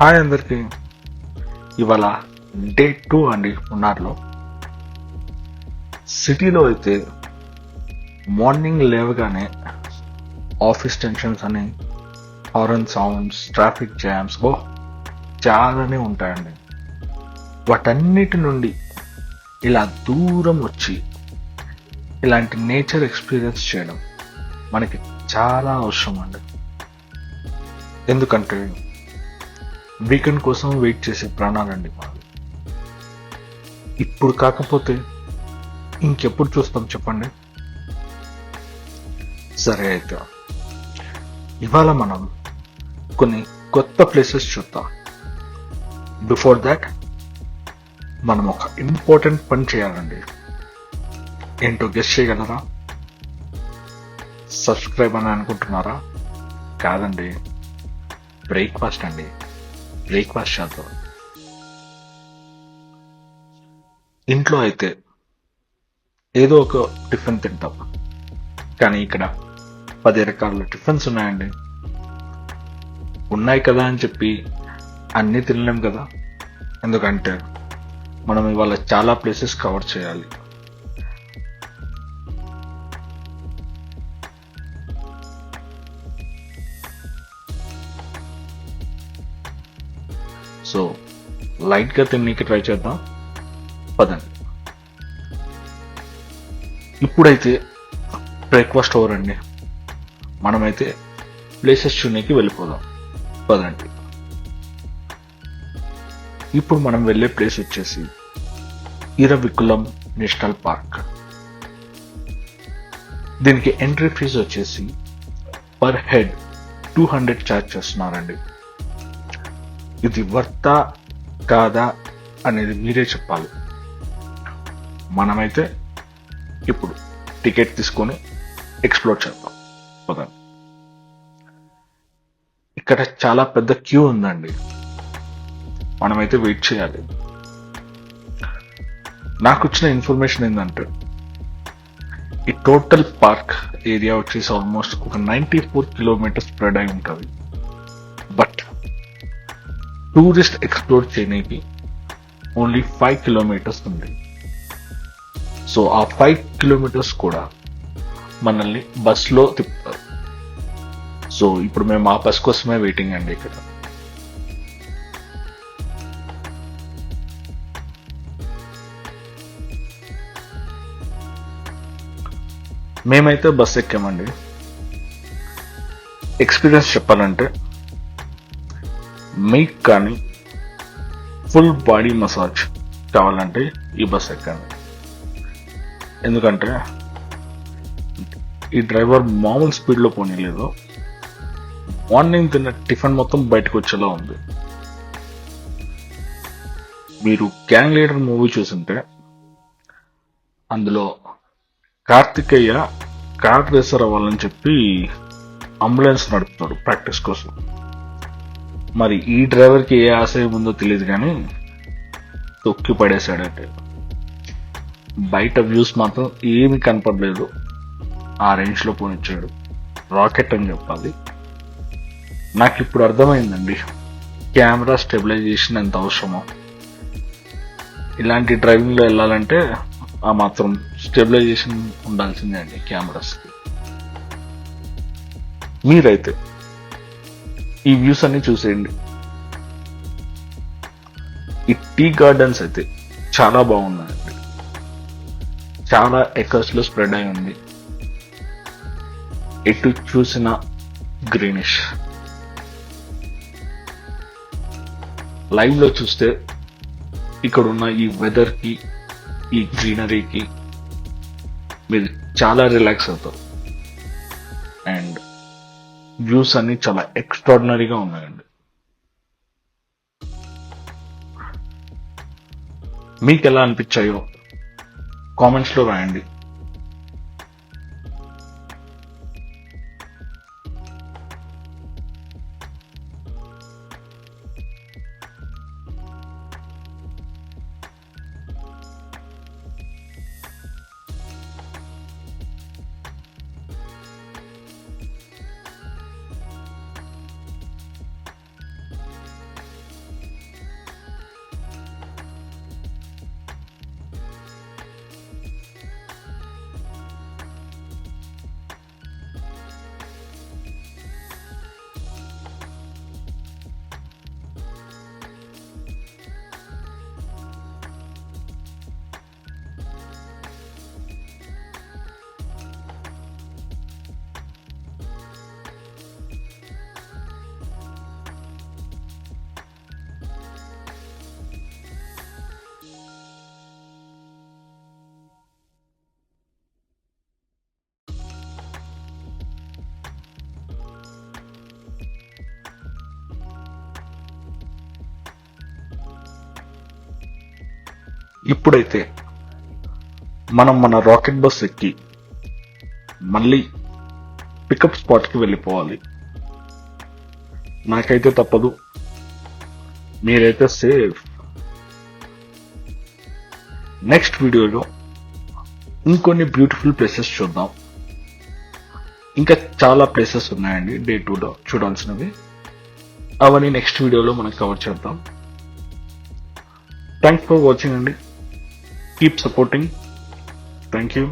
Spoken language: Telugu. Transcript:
హాయ్ అందరికి. ఇవాళ డే 2 అండి మున్నార్లో. సిటీలో అయితే మార్నింగ్ లేవగానే ఆఫీస్ టెన్షన్స్ అని, హారన్ సౌండ్స్, ట్రాఫిక్ జామ్స్ చాలానే ఉంటాయండి. వాటన్నిటి నుండి ఇలా దూరం వచ్చి ఇలాంటి నేచర్ ఎక్స్పీరియన్స్ చేయడం మనకి చాలా అవసరం అండి. ఎందుకంటే వీకెండ్ కోసం వెయిట్ చేసే ప్రాణాలండి మావి. ఇప్పుడు కాకపోతే ఇంకెప్పుడు చూస్తాం చెప్పండి. సరే అయితే ఇవాళ మనం కొన్ని కొత్త ప్లేసెస్ చూద్దాం. బిఫోర్ దాట్ మనం ఒక ఇంపార్టెంట్ పని చేయాలండి. ఏంటో గెస్ట్ చేయగలరా? సబ్స్క్రైబ్ అని అనుకుంటున్నారా? కాదండి, బ్రేక్ఫాస్ట్ అండి. బ్రేక్ఫాస్ట్ చేద్దాం. ఇంట్లో అయితే ఏదో ఒక టిఫిన్ తింటాం, కానీ ఇక్కడ 10 రకాల టిఫిన్స్ ఉన్నాయండి. ఉన్నాయి కదా అని చెప్పి అన్నీ తినలేం కదా. ఎందుకంటే మనం ఇవాళ చాలా ప్లేసెస్ కవర్ చేయాలి. సో లైట్గా తినడానికి ట్రై చేద్దాం పదండి. ఇప్పుడైతే బ్రేక్ఫాస్ట్ ఓవర్ అండి. మనమైతే ప్లేసెస్ చూడడానికి వెళ్ళిపోదాం పదండి. ఇప్పుడు మనం వెళ్ళే ప్లేస్ వచ్చేసి ఇరవికులం నేషనల్ పార్క్. దీనికి ఎంట్రీ ఫీజు వచ్చేసి పర్ హెడ్ 200 ఛార్జ్ చేస్తున్నారండి. ఇది వర్తా కాదా అనేది మీరే చెప్పాలి. మనమైతే ఇప్పుడు టికెట్ తీసుకొని ఎక్స్ప్లోర్ చేద్దాం పదండి. ఇక్కడ చాలా పెద్ద క్యూ ఉందండి. మనమైతే వెయిట్ చేయాలి. నాకు వచ్చిన ఇన్ఫర్మేషన్ ఏంటంటే ఈ టోటల్ పార్క్ ఏరియా వచ్చేసి ఆల్మోస్ట్ ఒక 94 కిలోమీటర్స్ స్ప్రెడ్ అయి ఉంటుంది. బట్ టూరిస్ట్ ఎక్స్ప్లోర్ చేయడానికి ఓన్లీ 5 కిలోమీటర్స్ ఉంది. సో ఆ 5 కిలోమీటర్స్ కూడా మనల్ని బస్లో తిప్పుతారు. సో ఇప్పుడు మేము ఆ బస్ కోసమే వెయిటింగ్ అండి. ఇక్కడ మేమైతే బస్ ఎక్కామండి. ఎక్స్పీరియన్స్ చెప్పాలంటే మీకు కానీ ఫుల్ బాడీ మసాజ్ కావాలంటే ఈ బస్ ఎక్కండి. ఎందుకంటే ఈ డ్రైవర్ మామూలు స్పీడ్లో పోనీలేదు. మార్నింగ్ తిన్న టిఫిన్ మొత్తం బయటకు వచ్చేలా ఉంది. మీరు గ్యాంగ్ లీడర్ మూవీ చూసుంటే అందులో కార్తికేయ కార్ రేసర్ అవ్వాలని చెప్పి అంబులెన్స్ నడుపుతాడు ప్రాక్టీస్ కోసం. మరి ఈ డ్రైవర్కి ఏ ఆశయం ఉందో తెలియదు, కానీ తొక్కి పడేశాడంటే. బయట వ్యూస్ మాత్రం ఏమి కనపడలేదు. ఆ రేంజ్లో పోనిచ్చాడు. రాకెట్ అని చెప్పాలి. నాకు ఇప్పుడు అర్థమైందండి కెమెరా స్టెబిలైజేషన్ ఎంత అవసరమో. ఇలాంటి డ్రైవింగ్లో వెళ్ళాలంటే ఆ మాత్రం స్టెబిలైజేషన్ ఉండాల్సిందే అండి కెమెరాస్కి. మీరైతే ఈ వ్యూస్ అన్ని చూసేయండి. ఈ టీ గార్డెన్స్ అయితే చాలా బాగున్నాయండి. చాలా ఎకర్స్ లో స్ప్రెడ్ అయి ఉంది. ఎటు చూసిన గ్రీనిష్. లైవ్ లో చూస్తే ఇక్కడ ఉన్న ఈ వెదర్ కి, ఈ గ్రీనరీకి మీరు చాలా రిలాక్స్ అవుతారు. అండ్ వ్యూస్ అన్ని చాలా ఎక్స్ట్రాడినరీగా ఉన్నాయండి. మీకు ఎలా అనిపించాయో కామెంట్స్ లో రాయండి. ఇప్పుడైతే మనం మన రాకెట్ బస్ ఎక్కి మళ్ళీ పికప్ స్పాట్కి వెళ్ళిపోవాలి. నాకైతే తప్పదు, మీరైతే సేఫ్. నెక్స్ట్ వీడియోలో ఇంకొన్ని బ్యూటిఫుల్ ప్లేసెస్ చూద్దాం. ఇంకా చాలా ప్లేసెస్ ఉన్నాయండి డే 2లో చూడాల్సినవి. అవన్నీ నెక్స్ట్ వీడియోలో మనం కవర్ చేద్దాం. థ్యాంక్స్ ఫర్ వాచింగ్ అండి. Keep supporting. Thank you.